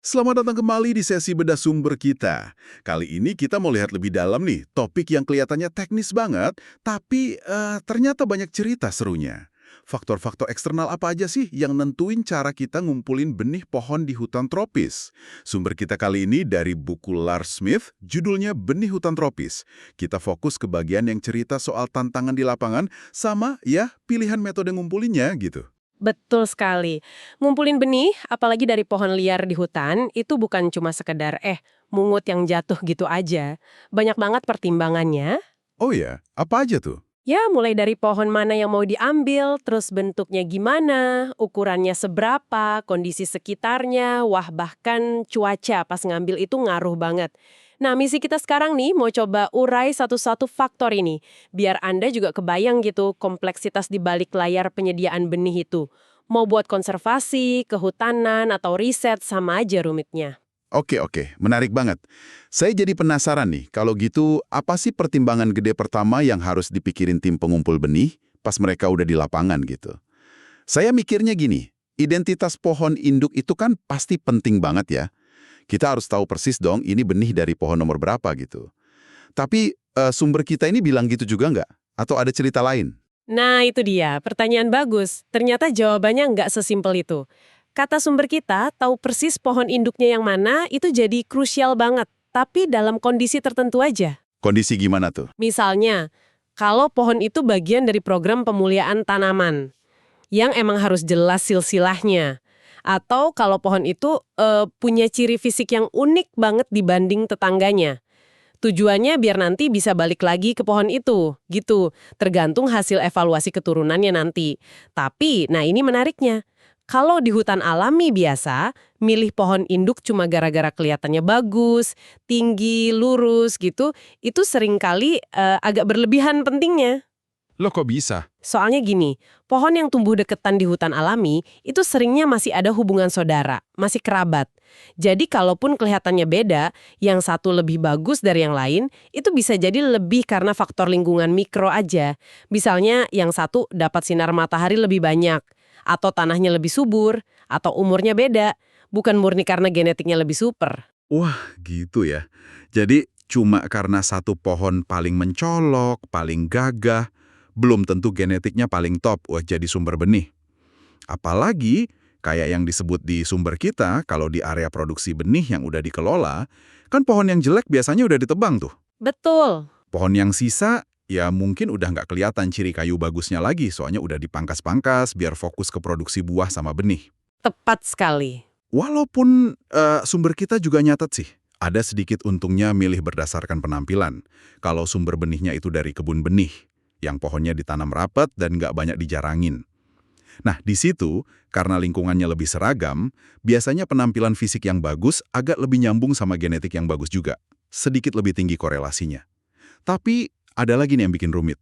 Selamat datang kembali di sesi bedah sumber kita. Kali ini kita mau lihat lebih dalam nih, topik yang kelihatannya teknis banget, tapi ternyata banyak cerita serunya. Faktor-faktor eksternal apa aja sih yang nentuin cara kita ngumpulin benih pohon di hutan tropis? Sumber kita kali ini dari buku Lars Smith, judulnya Benih Hutan Tropis. Kita fokus ke bagian yang cerita soal tantangan di lapangan, sama ya pilihan metode ngumpulinnya gitu. Betul sekali. Ngumpulin benih, apalagi dari pohon liar di hutan, itu bukan cuma sekedar mungut yang jatuh gitu aja. Banyak banget pertimbangannya. Oh ya, apa aja tuh? Ya, mulai dari pohon mana yang mau diambil, terus bentuknya gimana, ukurannya seberapa, kondisi sekitarnya, wah bahkan cuaca pas ngambil itu ngaruh banget. Nah, misi kita sekarang nih mau coba urai satu-satu faktor ini, biar Anda juga kebayang gitu kompleksitas di balik layar penyediaan benih itu. Mau buat konservasi, kehutanan, atau riset, sama aja rumitnya. Oke, menarik banget. Saya jadi penasaran nih, kalau gitu apa sih pertimbangan gede pertama yang harus dipikirin tim pengumpul benih pas mereka udah di lapangan gitu? Saya mikirnya gini, identitas pohon induk itu kan pasti penting banget ya. Kita harus tahu persis dong ini benih dari pohon nomor berapa gitu. Tapi sumber kita ini bilang gitu juga nggak? Atau ada cerita lain? Nah, itu dia. Pertanyaan bagus. Ternyata jawabannya nggak sesimpel itu. Kata sumber kita, tahu persis pohon induknya yang mana itu jadi krusial banget. Tapi dalam kondisi tertentu aja. Kondisi gimana tuh? Misalnya, kalau pohon itu bagian dari program pemuliaan tanaman, yang emang harus jelas silsilahnya. Atau kalau pohon itu punya ciri fisik yang unik banget dibanding tetangganya. Tujuannya biar nanti bisa balik lagi ke pohon itu, gitu. Tergantung hasil evaluasi keturunannya nanti. Tapi, nah ini menariknya. Kalau di hutan alami biasa, milih pohon induk cuma gara-gara kelihatannya bagus, tinggi, lurus gitu, itu seringkali agak berlebihan pentingnya. Loh kok bisa? Soalnya gini, pohon yang tumbuh deketan di hutan alami itu seringnya masih ada hubungan saudara, masih kerabat. Jadi kalaupun kelihatannya beda, yang satu lebih bagus dari yang lain, itu bisa jadi lebih karena faktor lingkungan mikro aja. Misalnya yang satu dapat sinar matahari lebih banyak, atau tanahnya lebih subur, atau umurnya beda, bukan murni karena genetiknya lebih super. Wah, gitu ya. Jadi cuma karena satu pohon paling mencolok, paling gagah, belum tentu genetiknya paling top wah jadi sumber benih. Apalagi kayak yang disebut di sumber kita, kalau di area produksi benih yang udah dikelola, kan pohon yang jelek biasanya udah ditebang tuh. Betul, Pohon yang sisa, ya mungkin udah nggak kelihatan ciri kayu bagusnya lagi, soalnya udah dipangkas-pangkas biar fokus ke produksi buah sama benih. tepat sekali. Walaupun sumber kita juga nyatet sih, ada sedikit untungnya milih berdasarkan penampilan. Kalau sumber benihnya itu dari kebun benih, yang pohonnya ditanam rapat dan nggak banyak dijarangin. Nah, di situ, karena lingkungannya lebih seragam, biasanya penampilan fisik yang bagus agak lebih nyambung sama genetik yang bagus juga. Sedikit lebih tinggi korelasinya. Tapi, ada lagi nih yang bikin rumit.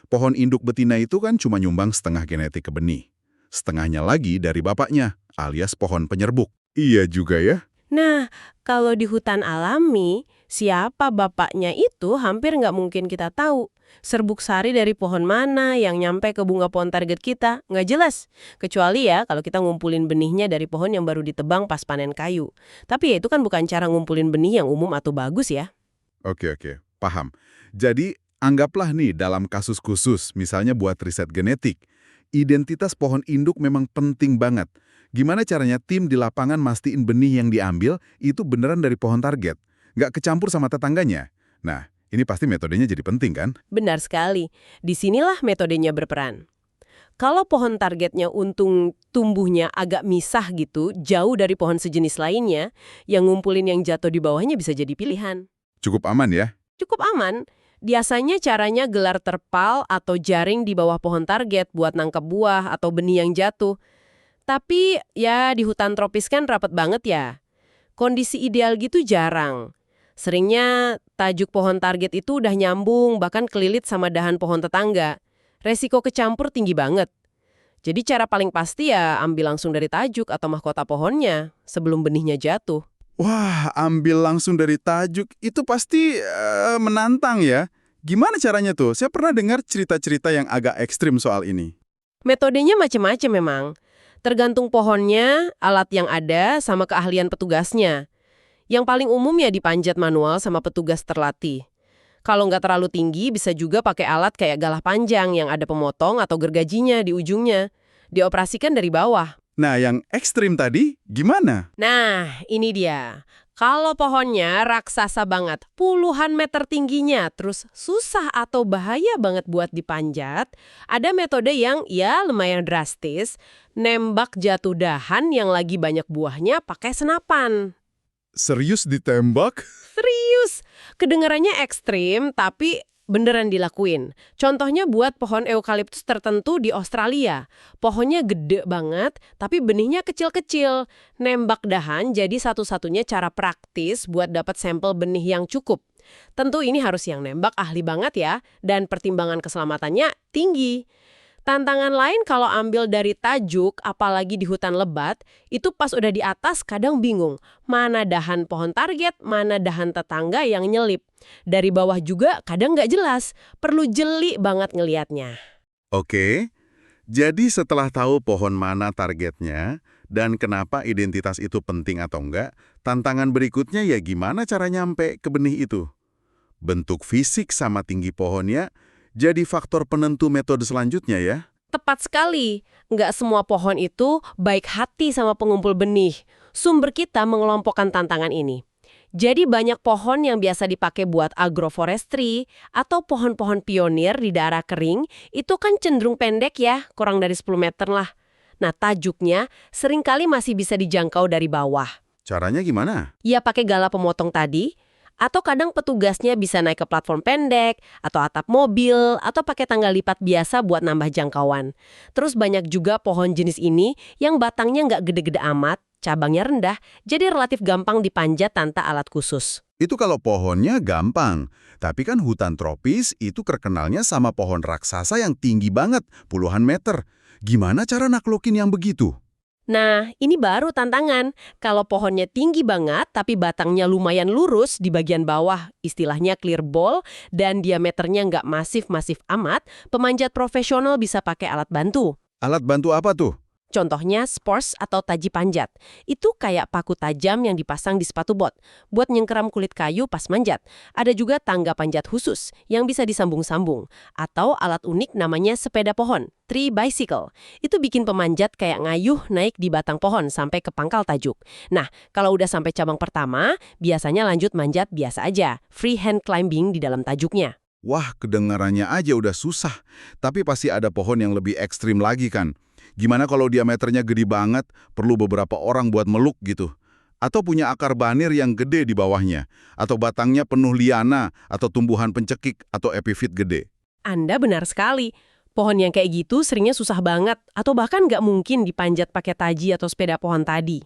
Pohon induk betina itu kan cuma nyumbang setengah genetik ke benih. Setengahnya lagi dari bapaknya, alias pohon penyerbuk. Iya juga ya. Nah, kalau di hutan alami, siapa bapaknya itu hampir nggak mungkin kita tahu. Serbuk sari dari pohon mana yang nyampe ke bunga pohon target kita, nggak jelas. Kecuali ya kalau kita ngumpulin benihnya dari pohon yang baru ditebang pas panen kayu. Tapi ya itu kan bukan cara ngumpulin benih yang umum atau bagus ya. Oke, paham. Jadi, anggaplah nih dalam kasus khusus, misalnya buat riset genetik, identitas pohon induk memang penting banget. Gimana caranya tim di lapangan mastiin benih yang diambil itu beneran dari pohon target, nggak kecampur sama tetangganya? Nah, ini pasti metodenya jadi penting kan? Benar sekali. Disinilah metodenya berperan. Kalau pohon targetnya untung tumbuhnya agak misah gitu, jauh dari pohon sejenis lainnya, yang ngumpulin yang jatuh di bawahnya bisa jadi pilihan. Cukup aman ya? Cukup aman. Biasanya caranya gelar terpal atau jaring di bawah pohon target buat nangkep buah atau benih yang jatuh. Tapi ya di hutan tropis kan rapat banget ya. Kondisi ideal gitu jarang. Seringnya tajuk pohon target itu udah nyambung bahkan kelilit sama dahan pohon tetangga. Resiko kecampur tinggi banget. Jadi cara paling pasti ya ambil langsung dari tajuk atau mahkota pohonnya sebelum benihnya jatuh. Wah, ambil langsung dari tajuk itu pasti menantang ya. Gimana caranya tuh? Saya pernah dengar cerita-cerita yang agak ekstrim soal ini. Metodenya macem-macem memang. Tergantung pohonnya, alat yang ada, sama keahlian petugasnya. Yang paling umum ya dipanjat manual sama petugas terlatih. Kalau nggak terlalu tinggi, bisa juga pakai alat kayak galah panjang yang ada pemotong atau gergajinya di ujungnya. Dioperasikan dari bawah. Nah, yang ekstrim tadi gimana? Nah, ini dia. Kalau pohonnya raksasa banget, puluhan meter tingginya, terus susah atau bahaya banget buat dipanjat, ada metode yang ya lumayan drastis, nembak jatuh dahan yang lagi banyak buahnya pakai senapan. Serius ditembak? Serius, kedengarannya ekstrim tapi beneran dilakuin. Contohnya buat pohon eukaliptus tertentu di Australia. Pohonnya gede banget, tapi benihnya kecil-kecil. Nembak dahan jadi satu-satunya cara praktis buat dapat sampel benih yang cukup. Tentu ini harus yang nembak ahli banget ya, dan pertimbangan keselamatannya tinggi. Tantangan lain kalau ambil dari tajuk, apalagi di hutan lebat, itu pas udah di atas kadang bingung. Mana dahan pohon target, mana dahan tetangga yang nyelip. Dari bawah juga kadang nggak jelas, perlu jeli banget ngelihatnya. Oke, jadi setelah tahu pohon mana targetnya dan kenapa identitas itu penting atau enggak, tantangan berikutnya ya gimana cara nyampe ke benih itu? Bentuk fisik sama tinggi pohonnya jadi faktor penentu metode selanjutnya ya? Tepat sekali, nggak semua pohon itu baik hati sama pengumpul benih. Sumber kita mengelompokkan tantangan ini. Jadi banyak pohon yang biasa dipakai buat agroforestry atau pohon-pohon pionir di daerah kering itu kan cenderung pendek ya, kurang dari 10 meter lah. Nah tajuknya seringkali masih bisa dijangkau dari bawah. Caranya gimana? Ya pakai gala pemotong tadi, atau kadang petugasnya bisa naik ke platform pendek, atau atap mobil, atau pakai tangga lipat biasa buat nambah jangkauan. Terus banyak juga pohon jenis ini yang batangnya nggak gede-gede amat, cabangnya rendah, jadi relatif gampang dipanjat tanpa alat khusus. Itu kalau pohonnya gampang, tapi kan hutan tropis itu terkenalnya sama pohon raksasa yang tinggi banget, puluhan meter. Gimana cara naklukin yang begitu? Nah, ini baru tantangan. Kalau pohonnya tinggi banget, tapi batangnya lumayan lurus di bagian bawah, istilahnya clear ball, dan diameternya nggak masif-masif amat, pemanjat profesional bisa pakai alat bantu. Alat bantu apa tuh? Contohnya spurs atau taji panjat. Itu kayak paku tajam yang dipasang di sepatu bot, buat nyengkeram kulit kayu pas manjat. Ada juga tangga panjat khusus yang bisa disambung-sambung. Atau alat unik namanya sepeda pohon, tree bicycle. Itu bikin pemanjat kayak ngayuh naik di batang pohon sampai ke pangkal tajuk. Nah, kalau udah sampai cabang pertama, biasanya lanjut manjat biasa aja, free hand climbing di dalam tajuknya. Wah, kedengarannya aja udah susah. Tapi pasti ada pohon yang lebih ekstrim lagi kan? Gimana kalau diameternya gede banget, perlu beberapa orang buat meluk gitu? Atau punya akar banir yang gede di bawahnya? Atau batangnya penuh liana, atau tumbuhan pencekik, atau epifit gede? Anda benar sekali. Pohon yang kayak gitu seringnya susah banget, atau bahkan nggak mungkin dipanjat pakai taji atau sepeda pohon tadi.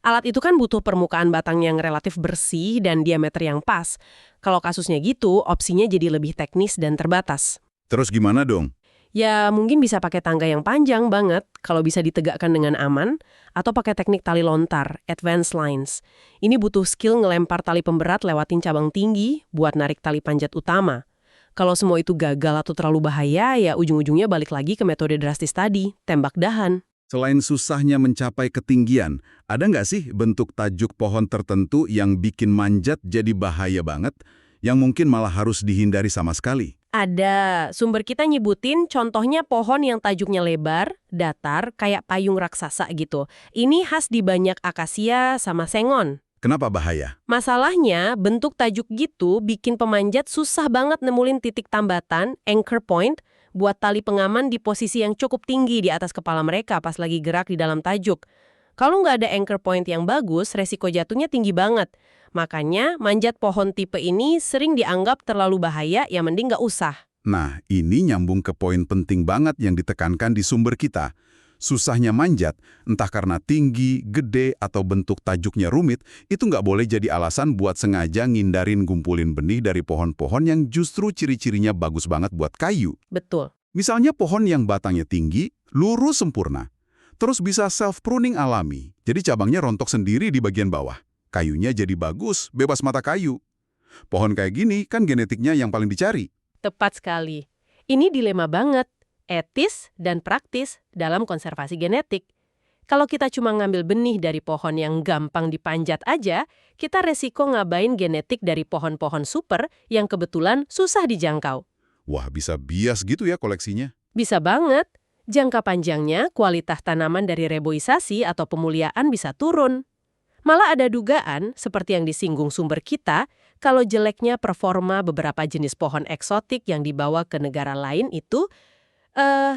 Alat itu kan butuh permukaan batang yang relatif bersih dan diameter yang pas. Kalau kasusnya gitu, opsinya jadi lebih teknis dan terbatas. Terus gimana dong? Ya mungkin bisa pakai tangga yang panjang banget kalau bisa ditegakkan dengan aman, atau pakai teknik tali lontar, advanced lines. Ini butuh skill ngelempar tali pemberat lewatin cabang tinggi buat narik tali panjat utama. Kalau semua itu gagal atau terlalu bahaya, ya ujung-ujungnya balik lagi ke metode drastis tadi, tembak dahan. Selain susahnya mencapai ketinggian, ada nggak sih bentuk tajuk pohon tertentu yang bikin manjat jadi bahaya banget, yang mungkin malah harus dihindari sama sekali? Ada, sumber kita nyebutin contohnya pohon yang tajuknya lebar, datar, kayak payung raksasa gitu. Ini khas di banyak akasia sama sengon. Kenapa bahaya? Masalahnya, bentuk tajuk gitu bikin pemanjat susah banget nemulin titik tambatan, anchor point, buat tali pengaman di posisi yang cukup tinggi di atas kepala mereka pas lagi gerak di dalam tajuk. Kalau nggak ada anchor point yang bagus, resiko jatuhnya tinggi banget. Makanya, manjat pohon tipe ini sering dianggap terlalu bahaya, ya mending nggak usah. Nah, ini nyambung ke poin penting banget yang ditekankan di sumber kita. Susahnya manjat, entah karena tinggi, gede, atau bentuk tajuknya rumit, itu nggak boleh jadi alasan buat sengaja ngindarin gumpulin benih dari pohon-pohon yang justru ciri-cirinya bagus banget buat kayu. Betul. Misalnya pohon yang batangnya tinggi, lurus sempurna. Terus bisa self-pruning alami, jadi cabangnya rontok sendiri di bagian bawah. Kayunya jadi bagus, bebas mata kayu. Pohon kayak gini kan genetiknya yang paling dicari. Tepat sekali. Ini dilema banget, etis dan praktis dalam konservasi genetik. Kalau kita cuma ngambil benih dari pohon yang gampang dipanjat aja, kita resiko ngabain genetik dari pohon-pohon super yang kebetulan susah dijangkau. Wah, bisa bias gitu ya koleksinya. Bisa banget. Jangka panjangnya, kualitas tanaman dari reboisasi atau pemuliaan bisa turun. Malah ada dugaan, seperti yang disinggung sumber kita, kalau jeleknya performa beberapa jenis pohon eksotik yang dibawa ke negara lain itu,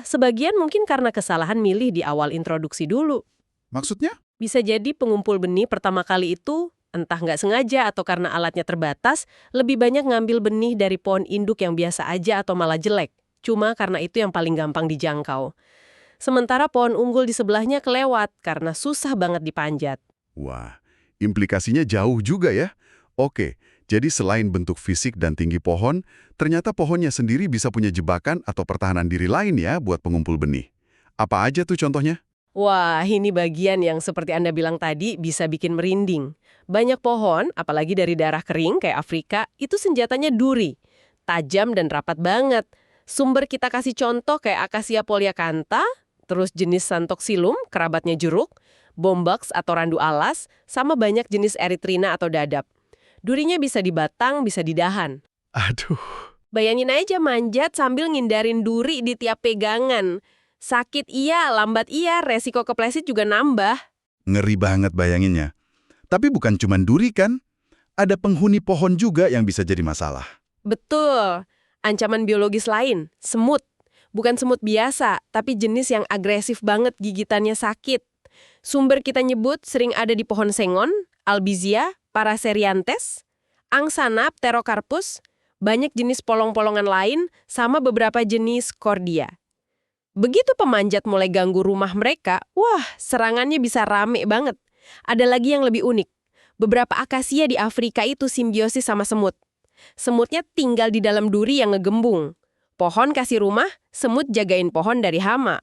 sebagian mungkin karena kesalahan milih di awal introduksi dulu. Maksudnya? Bisa jadi pengumpul benih pertama kali itu, entah nggak sengaja atau karena alatnya terbatas, lebih banyak ngambil benih dari pohon induk yang biasa aja atau malah jelek. Cuma karena itu yang paling gampang dijangkau. Sementara pohon unggul di sebelahnya kelewat karena susah banget dipanjat. Wah, implikasinya jauh juga ya. Oke, jadi selain bentuk fisik dan tinggi pohon, ternyata pohonnya sendiri bisa punya jebakan atau pertahanan diri lain ya buat pengumpul benih. Apa aja tuh contohnya? Wah, ini bagian yang seperti Anda bilang tadi bisa bikin merinding. Banyak pohon, apalagi dari daerah kering kayak Afrika, itu senjatanya duri. Tajam dan rapat banget. Sumber kita kasih contoh kayak Acacia polyacantha, terus jenis Santoxylum, kerabatnya jeruk, bombax atau randu alas, sama banyak jenis erythrina atau dadap. Durinya bisa di batang, bisa di dahan. Aduh, Bayangin aja manjat sambil ngindarin duri di tiap pegangan. Sakit iya, lambat iya, resiko kepleset juga nambah. ngeri banget bayanginnya. Tapi bukan cuma duri kan? Ada penghuni pohon juga yang bisa jadi masalah. Betul. Ancaman biologis lain, semut. Bukan semut biasa, tapi jenis yang agresif banget gigitannya sakit. Sumber kita nyebut sering ada di pohon sengon, albizia, paraseriantes, angsana, pterocarpus, banyak jenis polong-polongan lain, sama beberapa jenis cordia. Begitu pemanjat mulai ganggu rumah mereka, wah, serangannya bisa rame banget. Ada lagi yang lebih unik. Beberapa akasia di Afrika itu simbiosis sama semut. Semutnya tinggal di dalam duri yang ngegembung. Pohon kasih rumah, semut jagain pohon dari hama.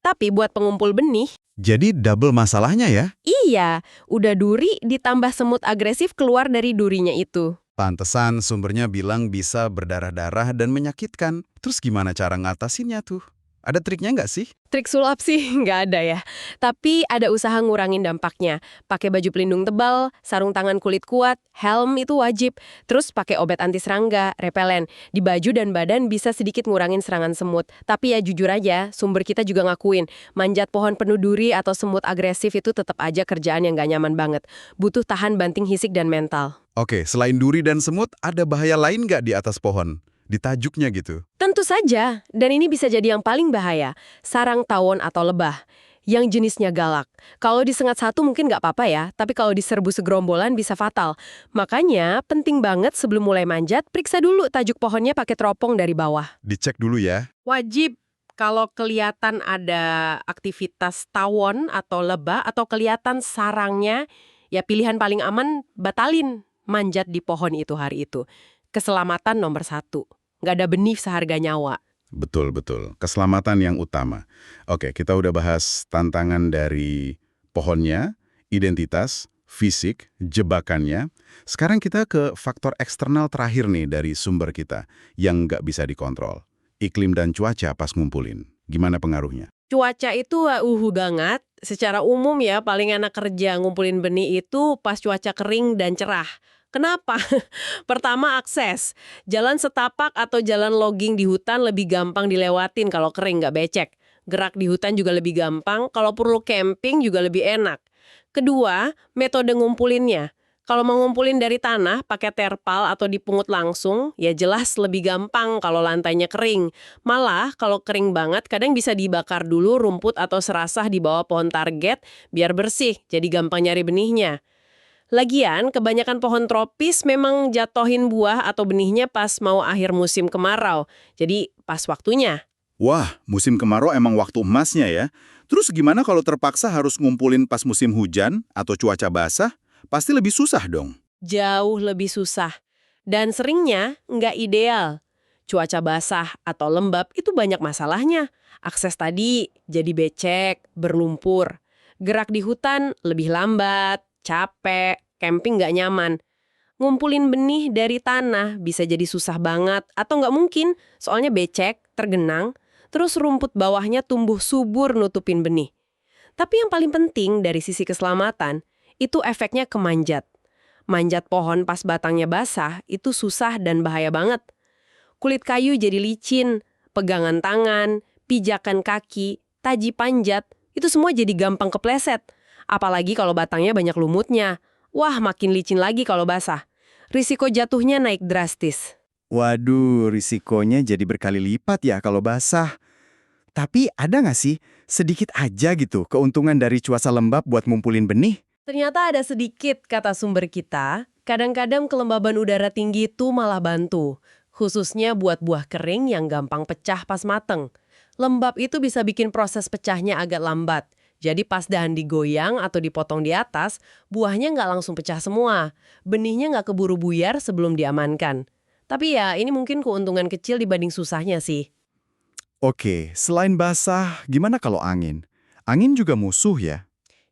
Tapi buat pengumpul benih, Jadi double masalahnya ya? iya, udah duri ditambah semut agresif keluar dari durinya itu. Pantesan sumbernya bilang bisa berdarah-darah dan menyakitkan. Terus gimana cara ngatasinnya tuh? Ada triknya nggak sih? Trik sulap sih nggak ada ya. Tapi ada usaha ngurangin dampaknya. Pakai baju pelindung tebal, sarung tangan kulit kuat, helm itu wajib. Terus pakai obat anti serangga, repelen. Di baju dan badan bisa sedikit ngurangin serangan semut. Tapi ya jujur aja, sumber kita juga ngakuin. Manjat pohon penuh duri atau semut agresif itu tetap aja kerjaan yang nggak nyaman banget. Butuh tahan banting fisik dan mental. Oke, selain duri dan semut, ada bahaya lain nggak di atas pohon? Di tajuknya gitu. Tentu saja, dan ini bisa jadi yang paling bahaya, sarang tawon atau lebah, yang jenisnya galak. Kalau disengat satu mungkin nggak apa-apa ya, tapi kalau diserbu segerombolan bisa fatal. Makanya, penting banget sebelum mulai manjat, periksa dulu tajuk pohonnya pakai teropong dari bawah. Dicek dulu ya. Wajib, kalau kelihatan ada aktivitas tawon atau lebah, atau kelihatan sarangnya, ya pilihan paling aman, batalin manjat di pohon itu hari itu. Keselamatan nomor 1. Nggak ada benih seharga nyawa. Betul. Keselamatan yang utama. Oke, kita udah bahas tantangan dari pohonnya, identitas, fisik, jebakannya. Sekarang kita ke faktor eksternal terakhir nih dari sumber kita yang nggak bisa dikontrol. Iklim dan cuaca pas ngumpulin. Gimana pengaruhnya? Cuaca itu banget. Secara umum ya, paling enak kerja ngumpulin benih itu pas cuaca kering dan cerah. Kenapa? Pertama, akses. Jalan setapak atau jalan logging di hutan lebih gampang dilewatin kalau kering nggak becek. Gerak di hutan juga lebih gampang, kalau perlu camping juga lebih enak. Kedua, metode ngumpulinnya. Kalau mau ngumpulin dari tanah, pakai terpal atau dipungut langsung, ya jelas lebih gampang kalau lantainya kering. Malah, kalau kering banget, kadang bisa dibakar dulu rumput atau serasah di bawah pohon target, biar bersih, jadi gampang nyari benihnya. Lagian, kebanyakan pohon tropis memang jatohin buah atau benihnya pas mau akhir musim kemarau. Jadi, pas waktunya. Wah, musim kemarau emang waktu emasnya ya. Terus gimana kalau terpaksa harus ngumpulin pas musim hujan atau cuaca basah? Pasti lebih susah dong. Jauh lebih susah. Dan seringnya nggak ideal. Cuaca basah atau lembab itu banyak masalahnya. Akses tadi jadi becek, berlumpur. Gerak di hutan lebih lambat, capek, camping nggak nyaman. Ngumpulin benih dari tanah bisa jadi susah banget atau nggak mungkin, soalnya becek, tergenang, terus rumput bawahnya tumbuh subur nutupin benih. Tapi yang paling penting dari sisi keselamatan, itu efeknya ke manjat. Manjat pohon pas batangnya basah itu susah dan bahaya banget. Kulit kayu jadi licin, pegangan tangan, pijakan kaki, taji panjat, itu semua jadi gampang kepleset. Apalagi kalau batangnya banyak lumutnya. Wah, makin licin lagi kalau basah. Risiko jatuhnya naik drastis. Waduh, risikonya jadi berkali lipat ya kalau basah. Tapi ada nggak sih, sedikit aja gitu, keuntungan dari cuaca lembab buat ngumpulin benih? Ternyata ada sedikit, kata sumber kita. Kadang-kadang kelembaban udara tinggi itu malah bantu. Khususnya buat buah kering yang gampang pecah pas mateng. Lembab itu bisa bikin proses pecahnya agak lambat. Jadi pas dahan digoyang atau dipotong di atas, buahnya nggak langsung pecah semua. Benihnya nggak keburu buyar sebelum diamankan. Tapi ya, ini mungkin keuntungan kecil dibanding susahnya sih. Oke, selain basah, gimana kalau angin? Angin juga musuh ya?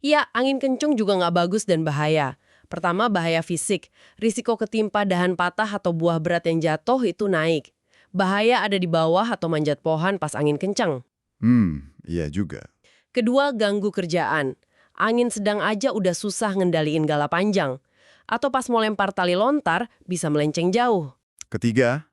Iya, angin kencung juga nggak bagus dan bahaya. Pertama, bahaya fisik. Risiko ketimpa dahan patah atau buah berat yang jatuh itu naik. Bahaya ada di bawah atau manjat pohon pas angin kencang. Iya juga. Kedua, ganggu kerjaan. Angin sedang aja udah susah ngendaliin gala panjang. Atau pas mau lempar tali lontar, bisa melenceng jauh. Ketiga,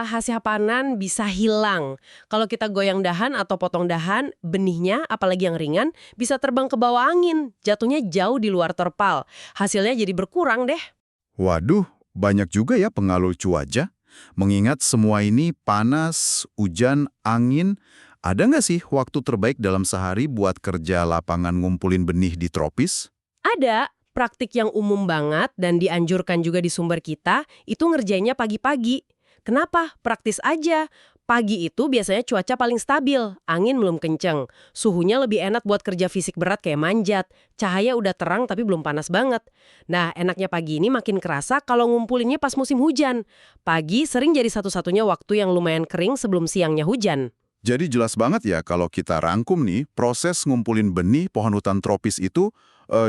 Hasil panen bisa hilang. Kalau kita goyang dahan atau potong dahan, benihnya, apalagi yang ringan, bisa terbang ke bawah angin. Jatuhnya jauh di luar terpal. Hasilnya jadi berkurang deh. Waduh, banyak juga ya pengaruh cuaca. Mengingat semua ini panas, hujan, angin, ada nggak sih waktu terbaik dalam sehari buat kerja lapangan ngumpulin benih di tropis? Ada praktik yang umum banget dan dianjurkan juga di sumber kita, itu ngerjainnya pagi-pagi. Kenapa? Praktis aja. Pagi itu biasanya cuaca paling stabil, angin belum kenceng. Suhunya lebih enak buat kerja fisik berat kayak manjat. Cahaya udah terang tapi belum panas banget. Nah, enaknya pagi ini makin kerasa kalau ngumpulinnya pas musim hujan. Pagi sering jadi satu-satunya waktu yang lumayan kering sebelum siangnya hujan. Jadi jelas banget ya kalau kita rangkum nih, proses ngumpulin benih pohon hutan tropis itu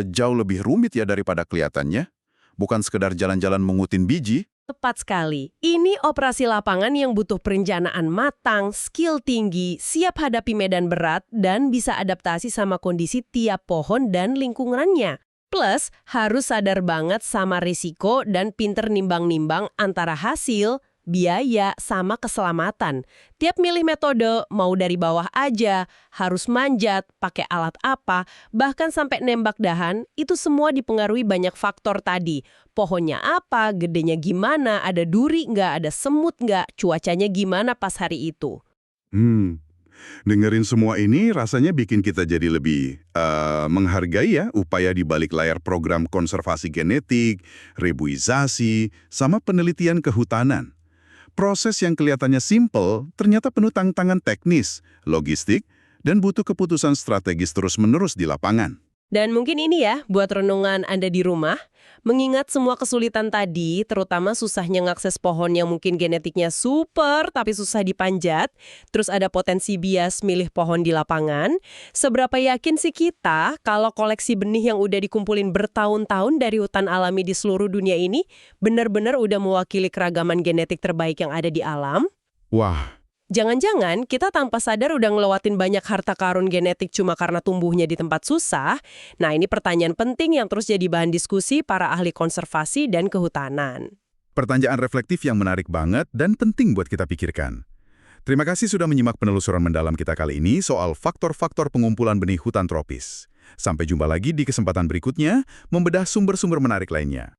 jauh lebih rumit ya daripada kelihatannya. Bukan sekedar jalan-jalan mengutin biji. Tepat sekali. Ini operasi lapangan yang butuh perencanaan matang, skill tinggi, siap hadapi medan berat, dan bisa adaptasi sama kondisi tiap pohon dan lingkungannya. Plus, harus sadar banget sama risiko dan pinter nimbang-nimbang antara hasil, biaya, sama keselamatan. Tiap milih metode, mau dari bawah aja, harus manjat, pakai alat apa, bahkan sampai nembak dahan, itu semua dipengaruhi banyak faktor tadi. Pohonnya apa, gedenya gimana, ada duri nggak, ada semut nggak, cuacanya gimana pas hari itu. Dengerin semua ini rasanya bikin kita jadi lebih menghargai ya upaya di balik layar program konservasi genetik, rebuisasi, sama penelitian kehutanan. Proses yang kelihatannya simpel ternyata penuh tantangan teknis, logistik, dan butuh keputusan strategis terus-menerus di lapangan. Dan mungkin ini ya, buat renungan Anda di rumah, mengingat semua kesulitan tadi, terutama susahnya ngakses pohon yang mungkin genetiknya super tapi susah dipanjat, terus ada potensi bias milih pohon di lapangan, seberapa yakin sih kita kalau koleksi benih yang udah dikumpulin bertahun-tahun dari hutan alami di seluruh dunia ini benar-benar udah mewakili keragaman genetik terbaik yang ada di alam? Wah, Jangan-jangan kita tanpa sadar udah ngelewatin banyak harta karun genetik cuma karena tumbuhnya di tempat susah? Nah, ini pertanyaan penting yang terus jadi bahan diskusi para ahli konservasi dan kehutanan. pertanyaan reflektif yang menarik banget dan penting buat kita pikirkan. Terima kasih sudah menyimak penelusuran mendalam kita kali ini soal faktor-faktor pengumpulan benih hutan tropis. Sampai jumpa lagi di kesempatan berikutnya, membedah sumber-sumber menarik lainnya.